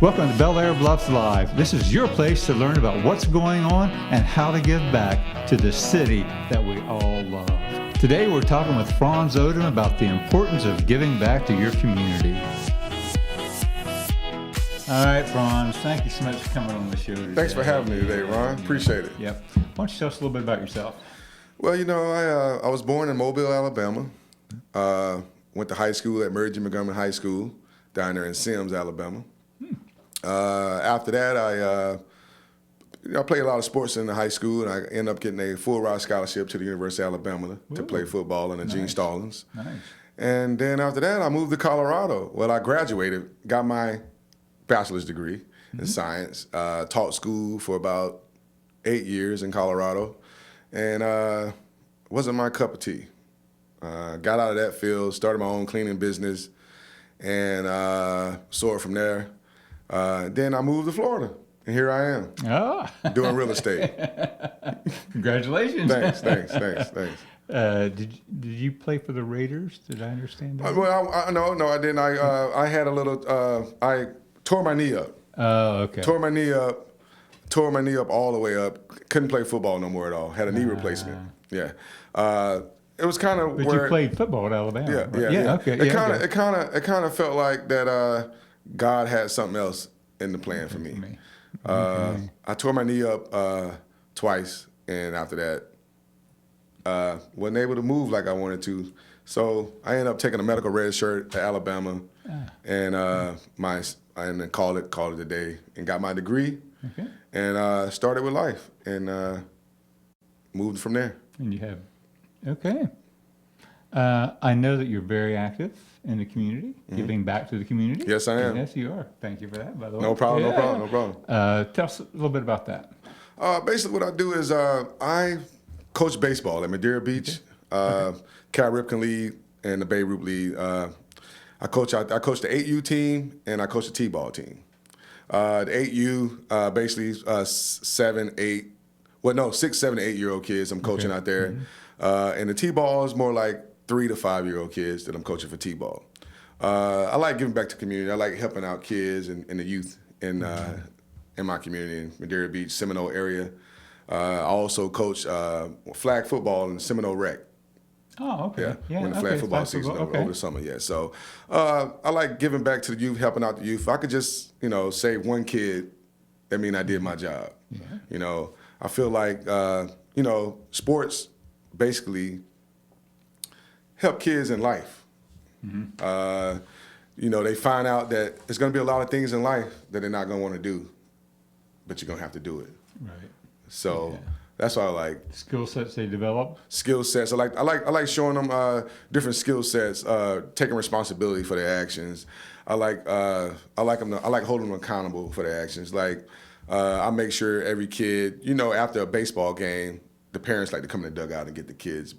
Welcome to Belleair Bluffs Live. This is your place to learn about what's going on and how to give back to the city that we all love. Today we're talking with Franz Odom about the importance of giving back to your community. All right, Franz, thank you so much for coming on the show today. Thanks for having me today, Ron. Appreciate it. Yep. Why don't you tell us a little bit about yourself? Well, you know, I was born in Mobile, Alabama. Went to high school at Murray G. Montgomery High School down there in Sims, Alabama. After that, I played a lot of sports in the high school, and I ended up getting a full ride scholarship to the University of Alabama to play football in the Gene Stallings. Nice. And then after that, I moved to Colorado. Well, I graduated, got my bachelor's degree in science, taught school for about 8 years in Colorado, and wasn't my cup of tea. Got out of that field, started my own cleaning business, and soared from there. Then I moved to Florida, and here I am, doing real estate. Congratulations. Thanks. Did you play for the Raiders? Did I understand that? Well, no, I didn't. I had a little. I tore my knee up. Oh, okay. Tore my knee up all the way up. Couldn't play football no more at all. Had a knee replacement. Yeah. It was kind of. But you played football at Alabama. Yeah, right? yeah. Okay. It kind of felt like that. God had something else in the plan for me. I tore my knee up twice, and after that, wasn't able to move like I wanted to. So I ended up taking a medical red shirt to Alabama, and and called it a day, and got my degree, and started with life, and moved from there. And you have, okay. I know that you're very active in the community, giving back to the community. Yes, I am. Yes, you are. Thank you for that, by the way. No problem. Tell us a little bit about that. Basically, what I do is I coach baseball at Belleair Beach, Cal Ripken League, and the Bay Root League. I coach the 8U team, and I coach the T-ball team. The 8U, basically 6, 7, 8 to 8 year old kids I'm coaching out there. And the T-ball is more like 3 to 5 year old kids that I'm coaching for T-ball. I like giving back to the community. I like helping out kids and the youth in my community in Belleair Beach, Seminole area. I also coach flag football in Seminole Rec. Oh, okay. Yeah, when the flag football season over the summer, yeah. So I like giving back to the youth, helping out the youth. If I could just, save one kid, that means I did my job. Yeah. I feel like, sports basically help kids in life. They find out that there's going to be a lot of things in life that they're not going to want to do, but you're going to have to do it. Right. So that's what I like. Skill sets they develop. Skill sets. I like showing them different skill sets, taking responsibility for their actions. I like holding them accountable for their actions. Like I make sure every kid, after a baseball game, the parents like to come in the dugout and get the kids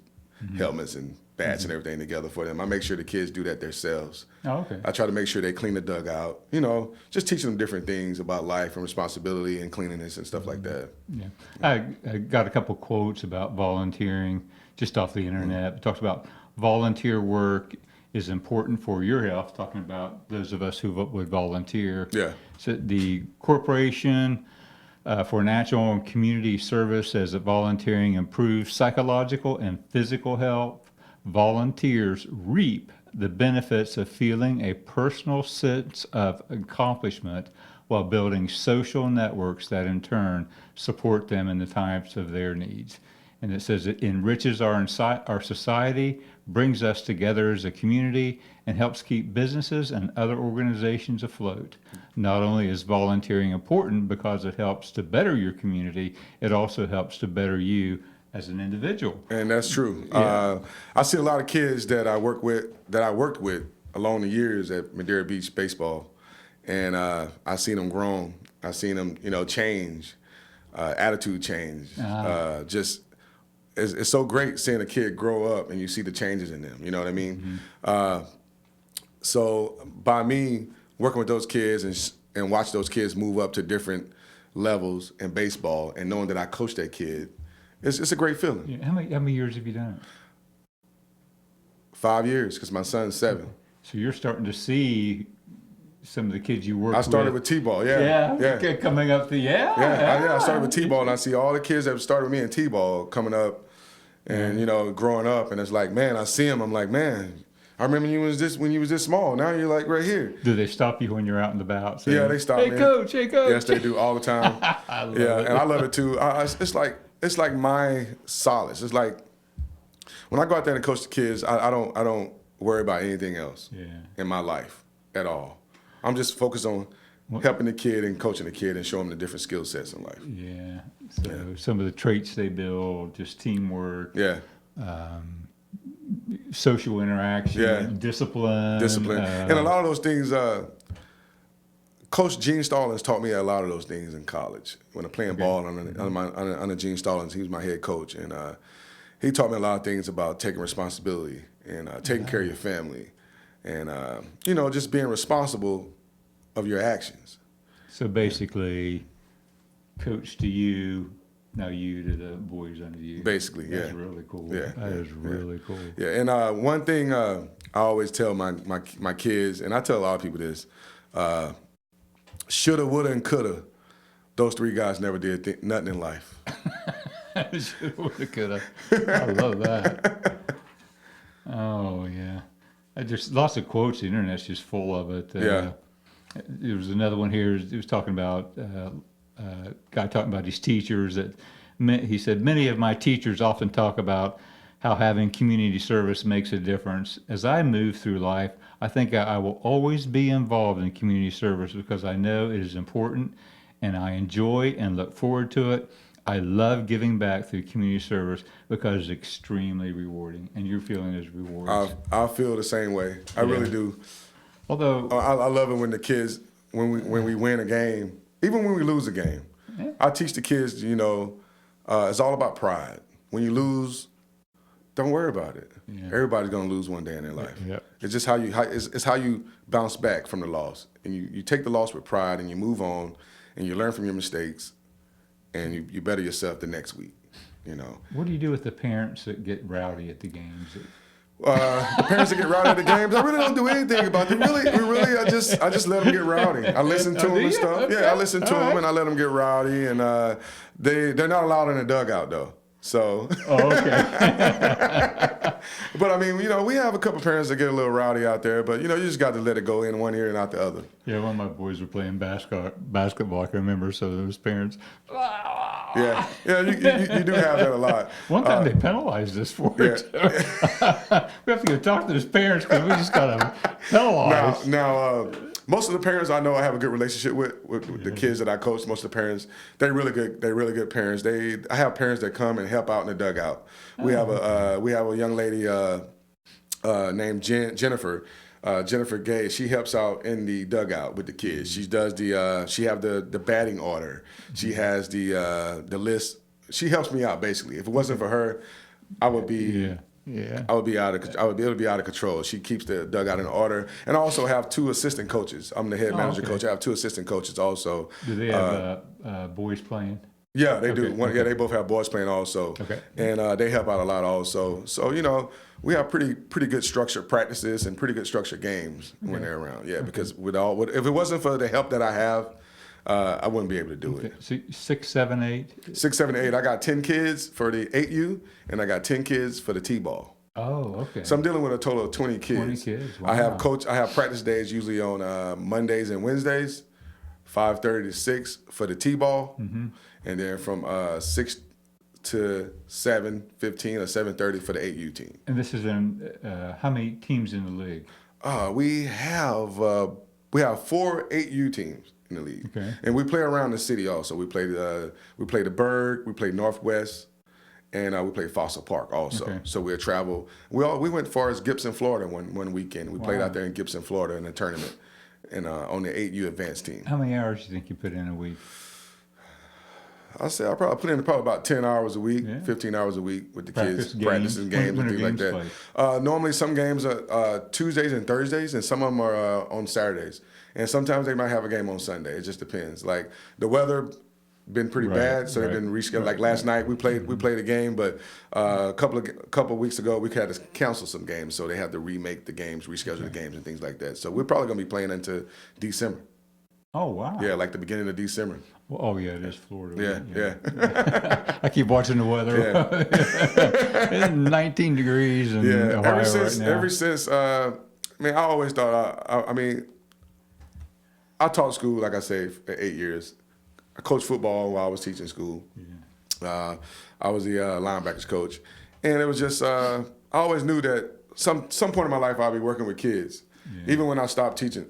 helmets and bats and everything together for them. I make sure the kids do that themselves. Oh, okay. I try to make sure they clean the dugout. Just teaching them different things about life and responsibility and cleanliness and stuff like that. Yeah, I got a couple quotes about volunteering just off the internet. It talks about volunteer work is important for your health, talking about those of us who would volunteer. Yeah. So the Corporation for Natural and Community Service says that volunteering improves psychological and physical health. Volunteers reap the benefits of feeling a personal sense of accomplishment while building social networks that in turn support them in the times of their needs. And it says it enriches our society, brings us together as a community, and helps keep businesses and other organizations afloat. Not only is volunteering important because it helps to better your community, it also helps to better you as an individual. And that's true. Yeah. I see a lot of kids that I worked with along the years at Belleair Beach baseball, and I seen them grown. I seen them, change, attitude change. It's so great seeing a kid grow up and you see the changes in them. You know what I mean? So by me working with those kids and watch those kids move up to different levels in baseball, and knowing that I coached that kid, it's a great feeling. Yeah. How many years have you done it? 5 years, because my son's 7. So you're starting to see some of the kids you worked I started with. with T-ball. Yeah. Coming up the I started with T-ball, and I see all the kids that started with me in T-ball coming up, and growing up, and it's like, man, I see them. I'm like, man, I remember when you was this small. Now you're like right here. Do they stop you when you're out and about? Saying, Yeah, they stop me. Hey, coach. Yes, they do all the time. I love it. And I love it too. It's like my solace. It's like when I go out there and coach the kids, I don't worry about anything else in my life at all. I'm just focused on helping the kid and coaching the kid and showing them the different skill sets in life. Yeah. So some of the traits they build, just teamwork. Yeah. Social interaction, discipline. And a lot of those things, Coach Gene Stallings taught me a lot of those things in college. When I'm playing ball under Gene Stallings, he was my head coach. And he taught me a lot of things about taking responsibility and taking care of your family and, just being responsible of your actions. So basically, coach to you, now you to the boys under you. Basically, That's really cool. Yeah, that is really cool. Yeah, and one thing I always tell my kids, and I tell a lot of people this, shoulda, woulda, and coulda, those three guys never did nothing in life. Shoulda, woulda, coulda. I love that. Oh, yeah. Lots of quotes. The internet's just full of it. There was another one here. He was talking about guy talking about his teachers. He said, many of my teachers often talk about how having community service makes a difference. As I move through life, I think I will always be involved in community service because I know it is important and I enjoy and look forward to it. I love giving back through community service because it's extremely rewarding, and your feeling is rewarding. I feel the same way. I really do. Although I love it when the kids, when we win a game, even when we lose a game, I teach the kids, it's all about pride. When you lose, don't worry about it. Yeah. Everybody's gonna lose one day in their life. Yeah. It's just how you bounce back from the loss, and you take the loss with pride, and you move on, and you learn from your mistakes, and you better yourself the next week. What do you do with the parents that get rowdy at the games? The parents that get rowdy at the games, I really don't do anything about them. I just let them get rowdy. I listen to them and stuff. Okay. Yeah, I listen to them and I let them get rowdy, and they're not allowed in the dugout though. So. Oh, okay. But I mean, we have a couple parents that get a little rowdy out there, but you just got to let it go in one ear and out the other. Yeah, one of my boys were playing basketball. I can remember. So those parents. Yeah, you do have that a lot. One time they penalized us for it. We have to go talk to those parents because we just got them penalized. Now, most of the parents I know I have a good relationship with the kids that I coach. Most of the parents, they're really good. They're really good parents. I have parents that come and help out in the dugout. We have a young lady named Jennifer. Jennifer Gay, she helps out in the dugout with the kids. She does she have the batting order. She has the list. She helps me out basically. If it wasn't for her, I would be I would be out of control. She keeps the dugout in order, and I also have two assistant coaches. I'm the head manager coach. I have two assistant coaches also. Do they have boys playing? Yeah, they do. Yeah, they both have boys playing also. Okay. And they help out a lot also. So we have pretty good structured practices and pretty good structured games when they're around. Yeah, because if it wasn't for the help that I have, I wouldn't be able to do it. So 6, 7, 8? 6, 7, 8. I got 10 kids for the 8U, and I got 10 kids for the T-ball. Oh, okay. So I'm dealing with a total of 20 kids. 20 kids. Wow. I have practice days usually on Mondays and Wednesdays, 5:30 to 6 for the T-ball, and then from 6 to 7:15 or 7:30 for the 8U team. And this is in how many teams in the league? We have 4 8U teams in the league, and we play around the city also. We play the Berg, we play Northwest, and we play Fossil Park also. Okay. So we'll travel. We went as far as Gibson, Florida one weekend. We played out there in Gibson, Florida in a tournament, and on the 8U advanced team. How many hours do you think you put in a week? I say I probably put in about 10 hours a week, 15 hours a week with the kids, practicing games and things like that. Normally some games are Tuesdays and Thursdays, and some of them are on Saturdays. And sometimes they might have a game on Sunday. It just depends. Like the weather been pretty Right, bad, so they've right, been rescheduled. right, Like last night, we played a game, but a couple of weeks ago, we had to cancel some games, so they had to remake the games, reschedule the games, and things like that. So we're probably going to be playing into December. Oh, wow. Yeah, like the beginning of December. Well, oh, yeah, it is Florida. Yeah. I keep watching the weather. Yeah. It's 19 degrees in Ohio right now. Ever since, I always thought, I taught school, like I say, for 8 years. I coached football while I was teaching school. Yeah. I was the linebackers coach. And it was just, I always knew that some point in my life I'll be working with kids. Yeah. Even when I stopped teaching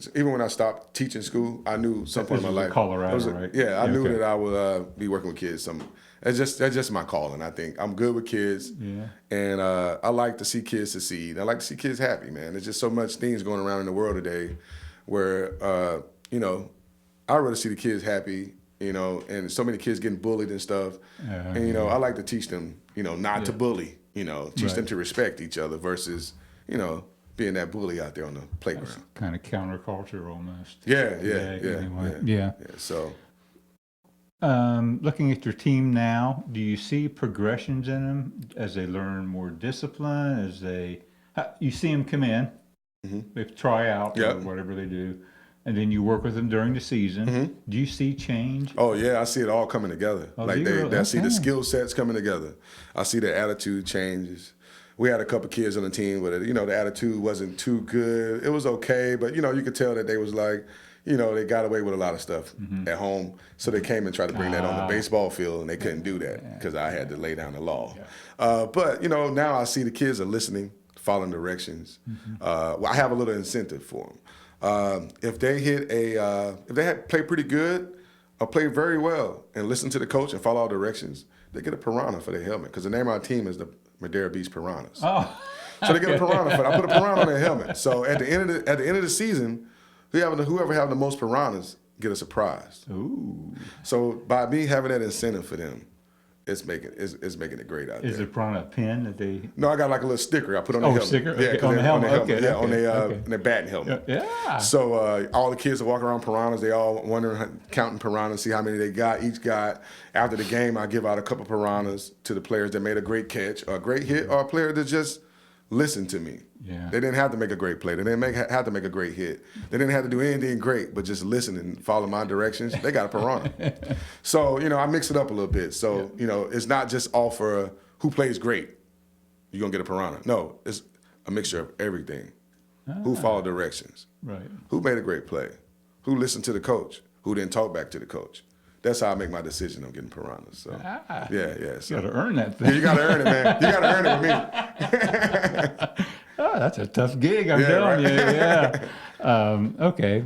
school, I knew some point in my life. Colorado, right? Yeah, I knew that I would be working with kids. That's just my calling. I think I'm good with kids, and I like to see kids succeed. I like to see kids happy, man. There's just so much things going around in the world today, where I'd rather see the kids happy, and so many kids getting bullied and stuff. And I like to teach them, not to bully, teach them to respect each other versus, being that bully out there on the playground. That's kind of counterculture almost. Yeah. So, looking at your team now, do you see progressions in them as they learn more discipline? You see them come in, they try out or whatever they do, and then you work with them during the season. Do you see change? Oh yeah, I see it all coming together. I see the skill sets coming together. I see the attitude changes. We had a couple kids on the team where the attitude wasn't too good. It was okay, but you could tell that they was like, they got away with a lot of stuff at home. So they came and tried to bring that on the baseball field, and they couldn't do that because I had to lay down the law. But now I see the kids are listening, following directions. I have a little incentive for them. If they play pretty good or play very well and listen to the coach and follow all directions, they get a piranha for their helmet because the name of our team is the Belleair Beach Piranhas. Oh. So they get a piranha for it. I put a piranha on their helmet. So at the end of the season, whoever have the most piranhas get a surprise. Ooh. So by me having that incentive for them, it's making it great out there. Is the piranha a pin that they? No, I got like a little sticker I put on the helmet. Sticker? Yeah, on the helmet. On their batting helmet. Yeah. So all the kids that walk around piranhas, they all wondering, counting piranhas, see how many they got. Each got. After the game, I give out a couple piranhas to the players that made a great catch, or a great hit, or a player that just listened to me. Yeah. They didn't have to make a great play. They didn't have to make a great hit. They didn't have to do anything great, but just listen and follow my directions. They got a piranha. So, I mix it up a little bit. So, it's not just all for who plays great, you're going to get a piranha. No, it's a mixture of everything. Who followed directions. Right. Who made a great play. Who listened to the coach. Who didn't talk back to the coach. That's how I make my decision on getting piranhas. So, yeah. So, you got to earn that thing. Yeah, you got to earn it, man. You got to earn it with me. Oh, that's a tough gig, I'm telling you. Yeah. Okay.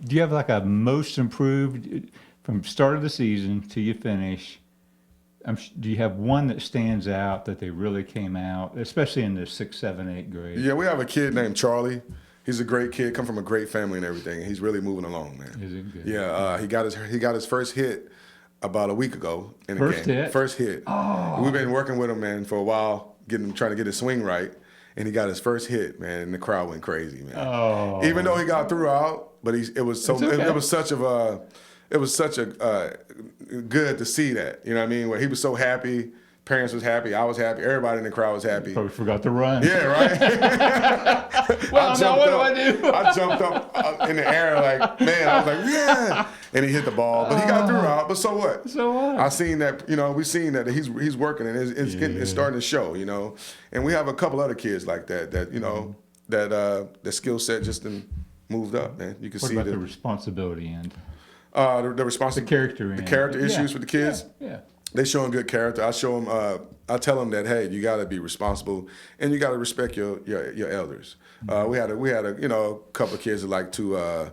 Do you have like a most improved from start of the season till you finish? Do you have one that stands out that they really came out, especially in the 6, 7, 8 grade? Yeah, we have a kid named Charlie. He's a great kid, come from a great family and everything. He's really moving along, man. Is it good? Yeah, he got his first hit about a week ago in the game. First hit. Oh. We've been working with him, man, for a while, trying to get his swing right. And he got his first hit, man, and the crowd went crazy, man. Oh. Even though he got through out, but it was such a good to see that. You know what I mean? Where he was so happy, parents was happy, I was happy, everybody in the crowd was happy. Probably forgot to run. Yeah, right. Well, now what do I do? I jumped up in the air like, man, I was like, yeah. And he hit the ball, but he got through out. But so what? So what? I seen that. We've seen that he's working and it's starting to show. And we have a couple other kids like that. That the skill set just moved up, man. You can see the responsibility end. The character end. The character issues with the kids. Yeah. They showing good character. I show them. I tell them that hey, you got to be responsible and you got to respect your elders. We had a couple of kids that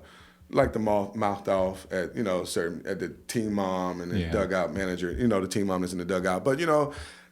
like to mouth off at at the team mom and the dugout manager. The team mom that's in the dugout. But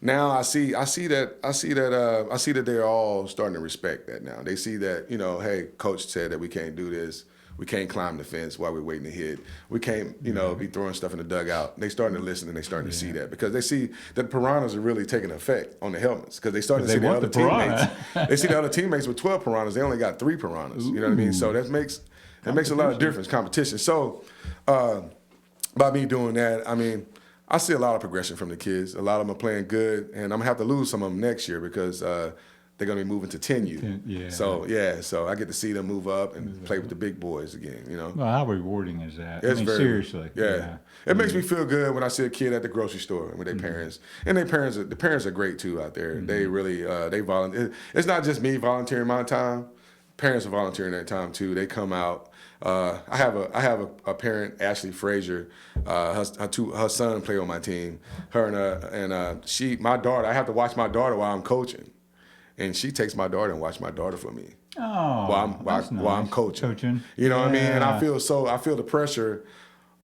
now I see that they're all starting to respect that now. They see that hey, coach said that we can't do this. We can't climb the fence while we're waiting to hit. We can't, be throwing stuff in the dugout. They starting to listen and they starting to see that because they see that piranhas are really taking effect on the helmets because they starting to see the other teammates. They see the other teammates with 12 piranhas. They only got 3 piranhas. You know what I mean? So that makes a lot of difference. Competition. So by me doing that, I mean, I see a lot of progression from the kids. A lot of them are playing good, and I'm gonna have to lose some of them next year because they're gonna be moving to 10U. Yeah. So I get to see them move up and play with the big boys again. Well, how rewarding is that? It's very seriously. Yeah. It makes me feel good when I see a kid at the grocery store with their parents, and the parents are great too out there. They really they volunteer. It's not just me volunteering my time. Parents are volunteering their time too. They come out. I have a parent, Ashley Frazier. Her son play on my team. Her and my daughter. I have to watch my daughter while I'm coaching, and she takes my daughter and watch my daughter for me. Oh, while I'm coaching. You know what I mean? And I feel the pressure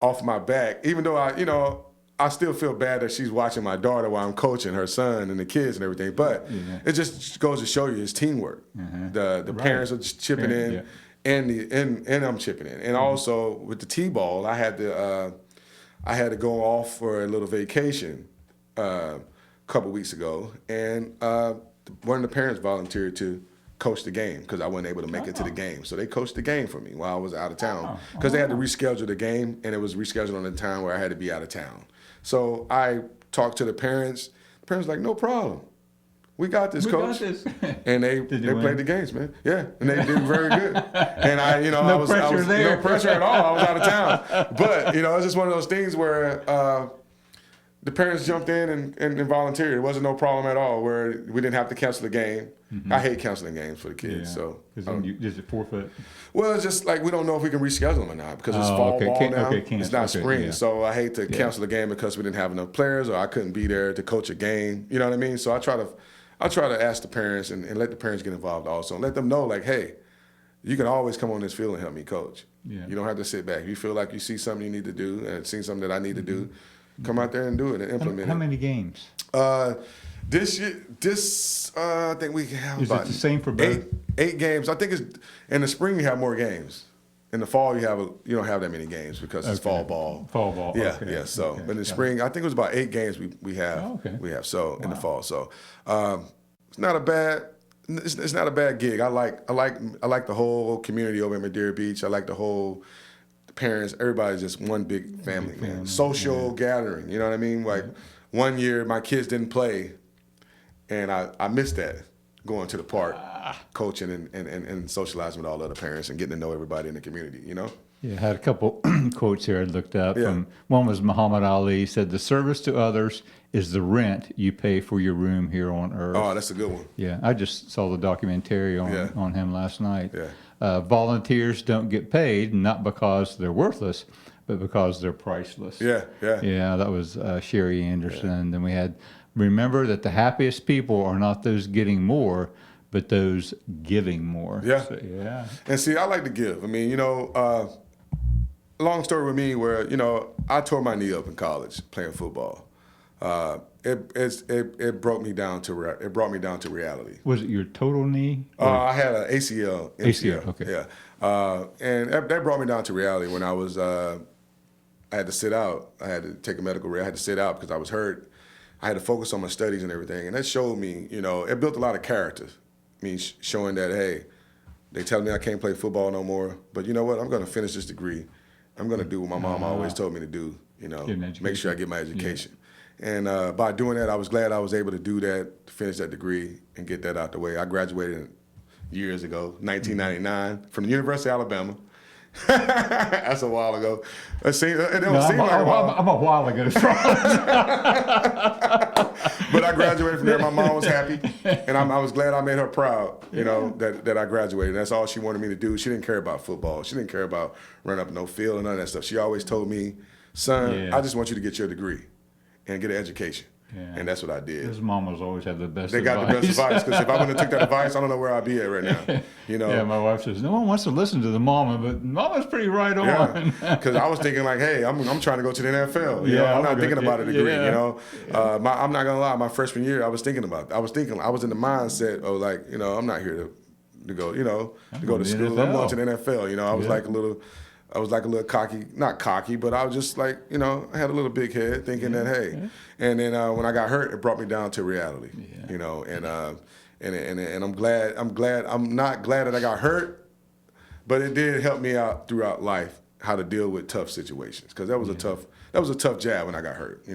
off my back, even though I still feel bad that she's watching my daughter while I'm coaching her son and the kids and everything. But it just goes to show you it's teamwork. The parents are just chipping in, and I'm chipping in. And also with the T-ball, I had to go off for a little vacation a couple weeks ago, and one of the parents volunteered to coach the game because I wasn't able to make it to the game. So they coached the game for me while I was out of town because they had to reschedule the game, and it was rescheduled on the time where I had to be out of town. So I talked to the parents. The parents were like, no problem. We got this, coach. And they played the games, man. Yeah, and they did very good. And no pressure at all. I was out of town. But, it's just one of those things where the parents jumped in and volunteered. It wasn't no problem at all where we didn't have to cancel the game. I hate canceling games for the kids. So is it forfeit? Well, it's just like we don't know if we can reschedule them or not because it's fall ball now. It's not spring. So I hate to cancel the game because we didn't have enough players or I couldn't be there to coach a game. You know what I mean? So I try to ask the parents and let the parents get involved also and let them know, like, hey, you can always come on this field and help me coach. Yeah. You don't have to sit back. If you feel like you see something you need to do and see something that I need to do, come out there and do it and implement it. How many games? This year, I think we have about the same for both? 8 games. I think it's in the spring you have more games. In the fall you don't have that many games because it's fall ball. Fall ball. Yeah, okay. yeah. So in the spring, I think it was about 8 games we have. Oh, okay. We have in the fall. So it's not a bad gig. I like the whole community over in Madeira Beach. I like the whole parents. Everybody's just one big family, man. Social gathering. You know what I mean? Like one year my kids didn't play. And I missed that, going to the park, coaching and socializing with all the other parents and getting to know everybody in the community, Yeah, I had a couple quotes here I looked up. One was Muhammad Ali said, "The service to others is the rent you pay for your room here on earth." Oh, that's a good one. Yeah, I just saw the documentary on him last night. Yeah. Volunteers don't get paid, not because they're worthless, but because they're priceless. Yeah. Yeah, that was Sherry Anderson. Yeah. Then we had, remember that the happiest people are not those getting more, but those giving more. Yeah. So, yeah. And see, I like to give. I mean, long story with me where, I tore my knee up in college playing football. It brought me down to reality. Was it your total knee? I had an ACL. ACL, okay. Yeah. And that brought me down to reality when I was, I had to sit out. I had to take a medical rest. I had to sit out because I was hurt. I had to focus on my studies and everything. And that showed me, it built a lot of character. I mean, showing that, hey, they tell me I can't play football no more, but you know what? I'm going to finish this degree. I'm going to do what my mom always told me to do, make sure I get my education. Yeah. And by doing that, I was glad I was able to do that, to finish that degree and get that out the way. I graduated years ago, 1999, from the University of Alabama. That's a while ago. It don't seem like a while. I'm a while ago. But I graduated from there. My mom was happy, and I was glad I made her proud. That I graduated. That's all she wanted me to do. She didn't care about football. She didn't care about running up no field and none of that stuff. She always told me, "Son, I just want you to get your degree and get an education." Yeah. And that's what I did. His mamas always had the best advice. They got the best advice, because if I wouldn't have took that advice, I don't know where I'd be at right now. Yeah, my wife says, no one wants to listen to the mama, but mama's pretty right on. Yeah, because I was thinking like, hey, I'm trying to go to the NFL. I'm not thinking about a degree, I'm not going to lie, my freshman year, I was thinking about it. I was in the mindset of like, I'm not here to go, to go to school. I'm going to the NFL. I was like a little cocky, not cocky, but I was just like, I had a little big head thinking that, hey. Yeah. And then when I got hurt, it brought me down to reality, and I'm glad, I'm not glad that I got hurt, but it did help me out throughout life how to deal with tough situations, because that was a tough jab when I got hurt.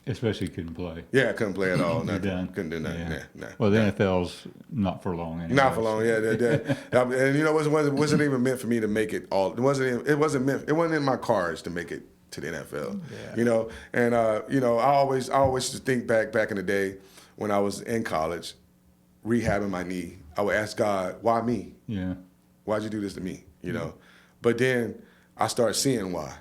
Especially couldn't play. Yeah, I couldn't play at all. You're Nothing. done. Couldn't do nothing. Yeah. Nah. Well, the NFL's not for long anyway. Not for long. Yeah. And it wasn't even meant for me to make it all. It wasn't in my cards to make it to the NFL. Yeah. And I always just think back in the day when I was in college, rehabbing my knee. I would ask God, why me? Yeah. Why'd you do this to me? But then I started seeing why.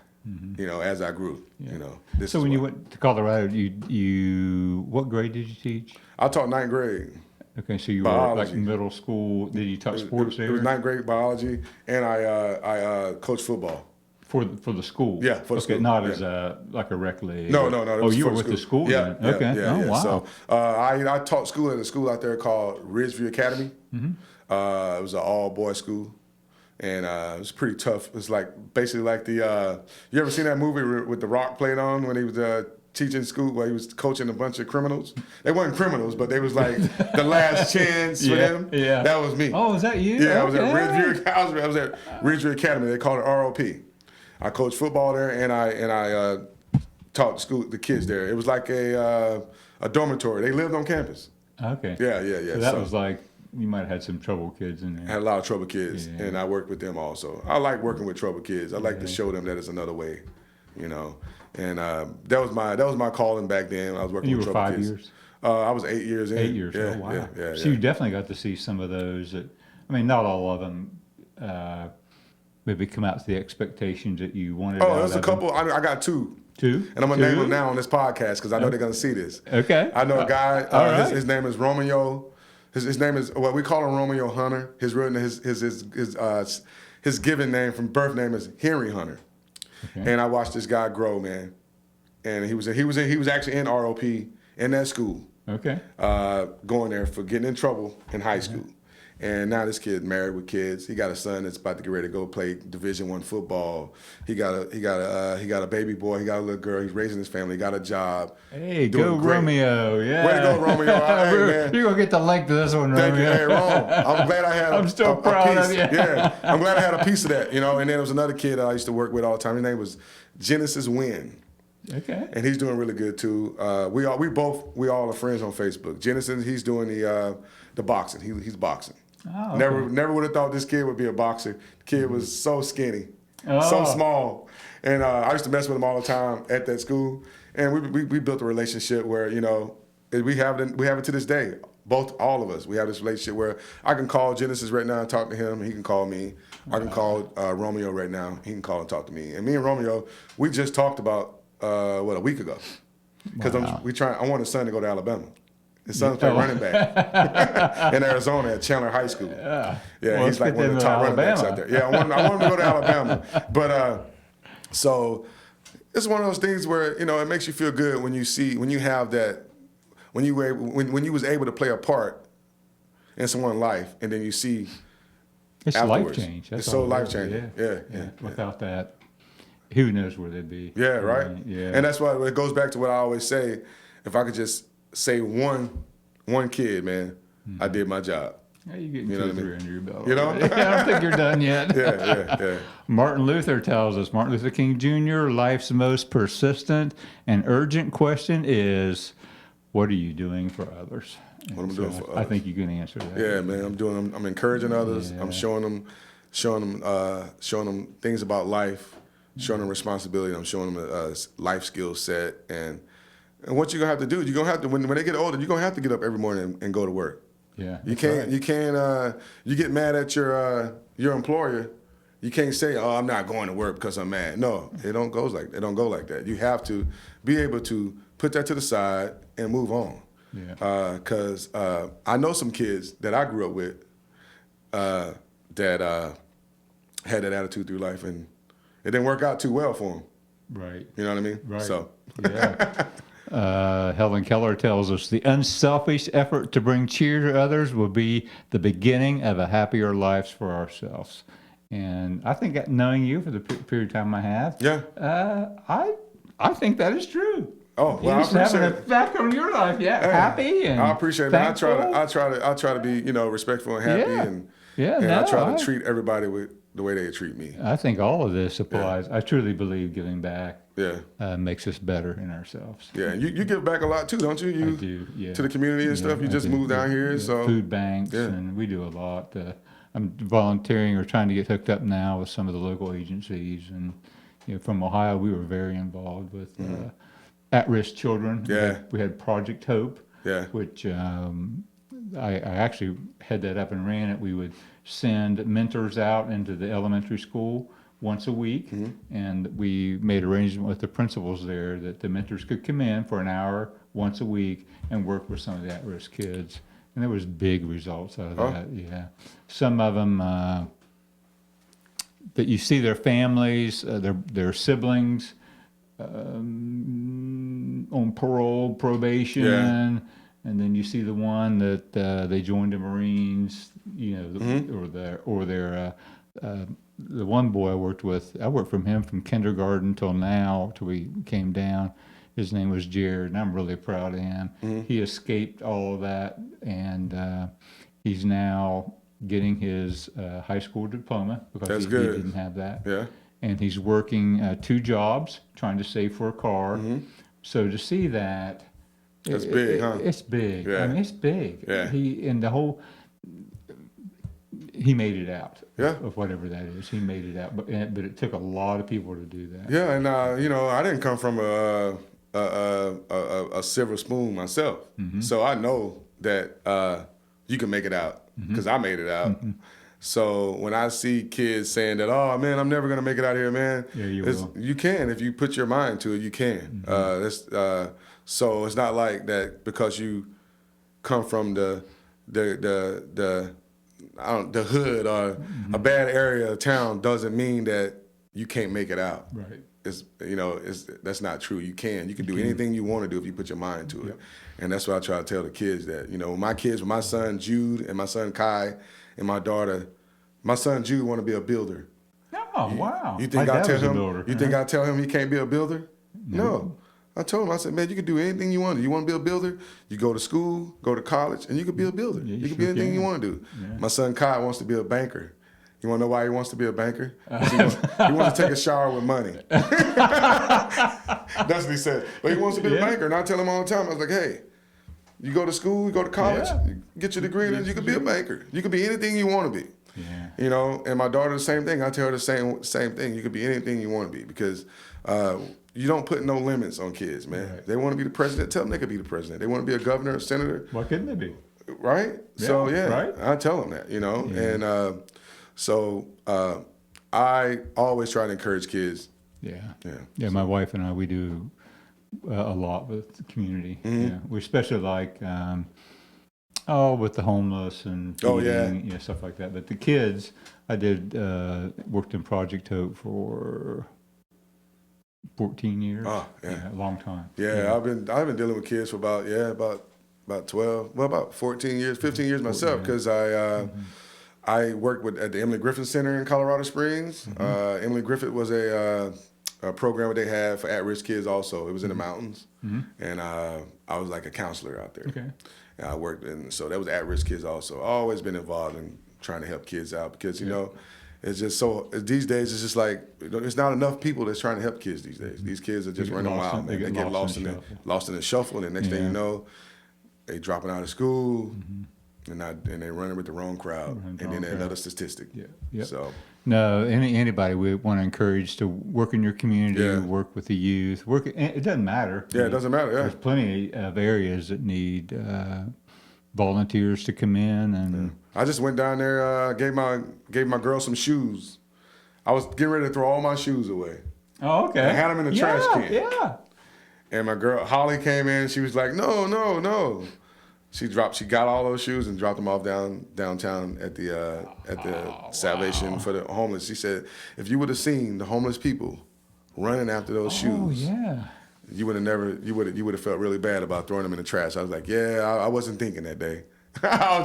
As I grew. Yeah. So when you went to Colorado, you what grade did you teach? I taught ninth grade. Okay, so you Biology. were like middle school. Did you talk sports there? It was ninth grade biology, and I coached football. For the school? Yeah, for the school. Not as like a rec league? No. Oh, you were with the school? Yeah. Then. Okay. Yeah. Wow. So I taught school at a school out there called Ridgeview Academy. It was an all-boys school. And it was pretty tough. It was basically like the you ever seen that movie with The Rock played on when he was teaching school, where he was coaching a bunch of criminals? They weren't criminals, but they was like the last chance for them. Yeah. That was me. Oh, is that you? Yeah, I was at Ridgeview Academy. They called it ROP. I coached football there, and I taught the kids there. It was like a dormitory. They lived on campus. Okay. Yeah. So that was like, you might have had some trouble kids in there. I had a lot of trouble kids, and I worked with them also. I like working with trouble kids. I like to show them that it's another way, And that was my calling back then. I was working with trouble kids. You were 5 years? I was 8 years in. 8 years. Yeah, Oh, wow. Yeah. So you definitely got to see some of those. Not all of them maybe come out to the expectations that you wanted. Oh, there's a couple. I got two. Two? And I'm going to name them now on this podcast because I know they're going to see this. Okay. I know a guy. All right. His name is Romeo. His name is, well, we call him Romeo Hunter. His real his given name from birth name is Henry Hunter. Okay. And I watched this guy grow, man. And he was actually in ROP in that school. Okay. Going there for getting in trouble in high school. And now this kid married with kids. He got a son that's about to get ready to go play Division I football. He got a baby boy. He got a little girl. He's raising his family. He got a job. Hey, go Romeo! Yeah. Way to go, Romeo! Hey, man. You're gonna get the length of this one, Romeo. Thank you. Hey, Rome. I'm glad I had. I'm still proud piece. of you. Yeah, I'm glad I had a piece of that. And then there was another kid that I used to work with all the time. His name was Genesis Wynn. Okay. And he's doing really good too. We all are friends on Facebook. Genesis, he's doing the boxing. He's boxing. Oh, okay. Never would have thought this kid would be a boxer. The kid was so skinny, so small, and I used to mess with him all the time at that school. And we built a relationship where we have it to this day. All of us, we have this relationship where I can call Genesis right now and talk to him, and he can call me. I can call Romeo right now. He can call and talk to me. And me and Romeo, we just talked about a week ago, because I want his son to go to Alabama. His son's playing running back in Arizona at Chandler High School. Yeah, well, he's like one of the top running backs out there. Yeah, I want him to go to Alabama. But so it's one of those things where it makes you feel good when you have that, when you was able to play a part in someone's life, and then you see it's afterwards. Life change. It's so life changing. Yeah. Without that, who knows where they'd be? Yeah, right. Yeah, and that's why it goes back to what I always say. If I could just say one kid, man, I did my job. Yeah, you're getting 2 or 3 under your belt. I don't think you're done yet. Yeah. Martin Luther tells us, Martin Luther King Jr., life's most persistent and urgent question is, what are you doing for others? What am I doing for others? I think you can answer that. Yeah, man, I'm encouraging others. Yeah. I'm showing them things about life, showing them responsibility. I'm showing them a life skill set, and what you're gonna have to do, you're gonna have to when they get older, you're gonna have to get up every morning and go to work. Yeah, you can't. You get mad at your employer. You can't say, "Oh, I'm not going to work because I'm mad." No, it don't go like that. You have to be able to put that to the side and move on. Yeah. Because I know some kids that I grew up with that had that attitude through life, and it didn't work out too well for them. Right. You know what I mean? Right. So. Yeah. Helen Keller tells us the unselfish effort to bring cheer to others will be the beginning of a happier lives for ourselves. And I think knowing you for the period of time I have, I think that is true. Oh, well, I appreciate having it. an effect on your life, happy and I appreciate it. I try to be respectful and happy, and I try to treat everybody with the way they treat me. I think all of this applies. I truly believe giving back Yeah. makes us better in ourselves. Yeah, and you give back a lot too, don't you? You I do, yeah. to the community and stuff. You I just do, moved down here, yeah. so Food banks, Yeah. and we do a lot. I'm volunteering or trying to get hooked up now with some of the local agencies, and from Ohio, we were very involved with at-risk children. Yeah. We had Project Hope, Yeah. which I actually had that up and ran it. We would send mentors out into the elementary school once a week, and we made arrangement with the principals there that the mentors could come in for an hour once a week and work with some of the at-risk kids. And there was big results out of that. Yeah, some of them that you see their families, their siblings on parole, probation. Yeah. And then you see the one that they joined the Marines, or the one boy I worked with. I worked from him from kindergarten till now, till we came down. His name was Jared, and I'm really proud of him. He escaped all of that, and he's now getting his high school diploma because That's he good. didn't have that. Yeah. And he's working 2 jobs, trying to save for a car. So to see that. That's big, huh? It's big. Yeah. I mean, it's big. Yeah. He made it out. Yeah. Of whatever that is, he made it out. But it took a lot of people to do that. Yeah, and I didn't come from a silver spoon myself, so I know that you can make it out because I made it out. So when I see kids saying that, oh man, I'm never gonna make it out here, man. Yeah, you will. You can if you put your mind to it. You can. So it's not like that because you come from the hood or a bad area of town doesn't mean that you can't make it out. Right. That's not true. You can do anything you want to do if you put your mind to it. Yep. And that's what I try to tell the kids that, my son Jude and my son Kai and my daughter, my son Jude want to be a builder. Oh, wow. You think My I dad tell was a him? builder. You think I tell him he can't be a builder? No. I told him, I said, man, you can do anything you want to. You want to be a builder? You go to school, go to college, and you can be a builder. Yeah, you can sure be anything can. you want to do. Yeah. My son Kai wants to be a banker. You want to know why he wants to be a banker? He wants to take a shower with money. That's what he said. But he wants to be a banker. And I tell him all the time, I was like, hey, you go to school, you go to college, you get your degree, and you can be a banker. You can be anything you want to be. Yeah. And my daughter, the same thing. I tell her the same thing. You can be anything you want to be because you don't put no limits on kids, man. Right. If they want to be the president, tell them they can be the president. They want to be a governor, a senator, Why couldn't they be? right? So, right. I tell them that, Yeah. And so I always try to encourage kids. Yeah. Yeah. Yeah, my wife and I, we do a lot with the community. Yeah. We especially like, with the homeless and feeding, stuff like that. But the kids, I did, worked in Project Hope for 14 years. Oh, yeah. A long time. Yeah, I've been dealing with kids for about 12, well, about 14 years, 15 years myself, because I worked at the Emily Griffith Center in Colorado Springs. Emily Griffith was a program that they had for at-risk kids also. It was in the mountains, and I was like a counselor out there. Okay. And I worked so that was at-risk kids also. I've always been involved in trying to help kids out because, it's just so, these days it's just like, it's not enough people that's trying to help kids these days. These kids are just running wild, man. They get lost in the shuffle, and the next thing you know, they dropping out of school, and they're running with the wrong crowd, and then another statistic. Yeah. Yep. So No, anybody we want to encourage to work in your community, work with the youth. It doesn't matter. Yeah, it doesn't matter. Yeah. There's plenty of areas that need volunteers to come in and. I just went down there, gave my girl some shoes. I was getting ready to throw all my shoes away. Oh, okay. I had them in the trash can. Yeah. And my girl Holly came in. And she was like, "No." She got all those shoes and dropped them off downtown at the Salvation for the Homeless. She said, "If you would have seen the homeless people running after those shoes, Oh, yeah. you would have felt really bad about throwing them in the trash." I was like, "Yeah, I wasn't thinking that day." I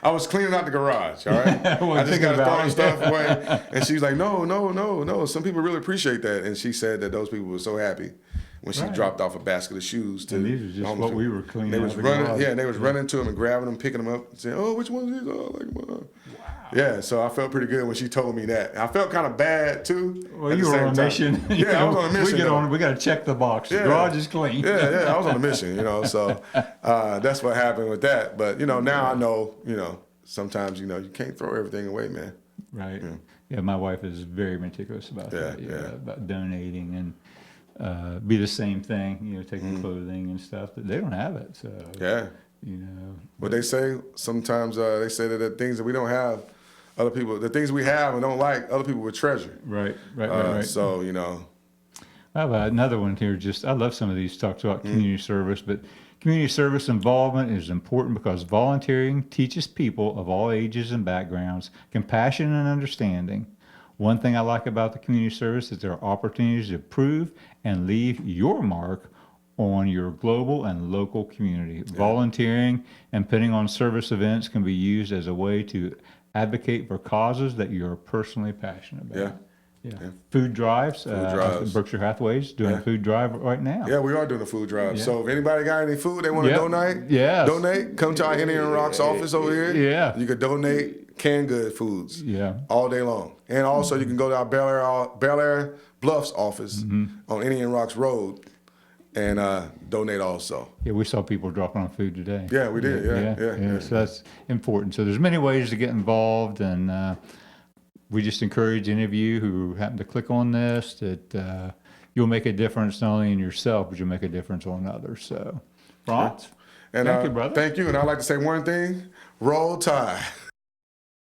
was cleaning out the garage. All right, I just got throwing stuff away, and she's like, "No. Some people really appreciate that." And she said that those people were so happy when she Right. dropped off a basket of shoes to And these are the just homeless what we people. were cleaning They out was of the running, garage. yeah, and they was running to them and grabbing them, picking them up, and saying, "Oh, which one is these?" Oh, like, yeah. So I felt pretty good when she told me that. I felt kind of bad too. Well, at you the were same on a time. mission. You Yeah, I was know, on a mission. though. We got to check the box. The Yeah. garage is clean. Yeah, I was on a mission, so that's what happened with that. But, now I know, sometimes, you can't throw everything away, man. Right. Yeah, my wife is very meticulous about that. Yeah. About donating and be the same thing, taking clothing and stuff. But they don't have it. So, Yeah. What they say, sometimes they say that the things that we don't have, other people, the things we have and don't like, other people would treasure. Right. So, I have another one here. I love some of these talks about community service, but community service involvement is important because volunteering teaches people of all ages and backgrounds compassion and understanding. One thing I like about the community service is there are opportunities to prove and leave your mark on your global and local community. Yeah. Volunteering and putting on service events can be used as a way to advocate for causes that you're personally passionate about. Yeah. Food drives. Berkshire Hathaway's doing a food drive right now. Yeah, we are doing a food drive. Yeah. So if anybody got any food they want to donate, come to our Indian Rocks office over here. Yeah. You could donate canned good foods all day long. And also you can go to our Belleair Bluffs office on Indian Rocks Road and donate also. Yeah, we saw people dropping off food today. Yeah, we did. Yeah. So that's important. So there's many ways to get involved, and we just encourage any of you who happen to click on this that you'll make a difference not only in yourself, but you'll make a difference on others. So, Franz, and thank you, brother. Thank you. And I'd like to say one thing: Roll Tide.